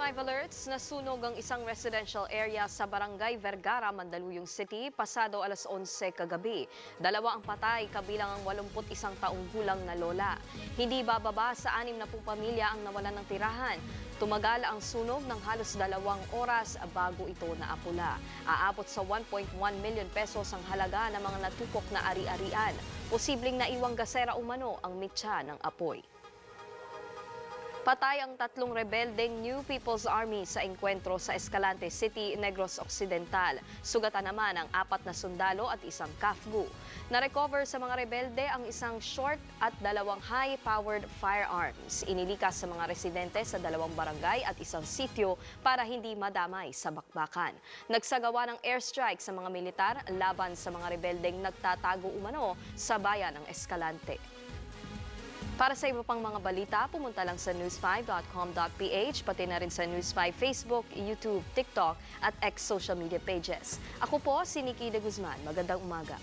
5 alerts, nasunog ang isang residential area sa Barangay Vergara, Mandaluyong City, pasado alas 11 kagabi. Dalawa ang patay, kabilang ang 81 taong gulang na lola. Hindi bababa sa 60 pamilya ang nawalan ng tirahan. Tumagal ang sunog ng halos 2 oras bago ito naapula. Aabot sa 1.1 million pesos ang halaga ng mga natupok na ari-arian. Posibleng naiwang gasera umano ang mitya ng apoy. Patay ang 3 rebeldeng New People's Army sa engkwentro sa Escalante City, Negros Occidental. Sugatan naman ang 4 na sundalo at isang kafgu. Na-recover sa mga rebelde ang isang short at 2 high-powered firearms. Inilikas sa mga residente sa 2 barangay at isang sitio para hindi madamay sa bakbakan. Nagsagawa ng airstrike sa mga militar laban sa mga rebeldeng nagtatago umano sa bayan ng Escalante. Para sa iba pang mga balita, pumunta lang sa news5.com.ph, pati na rin sa News5 Facebook, YouTube, TikTok at X social media pages. Ako po si Nikki De Guzman. Magandang umaga.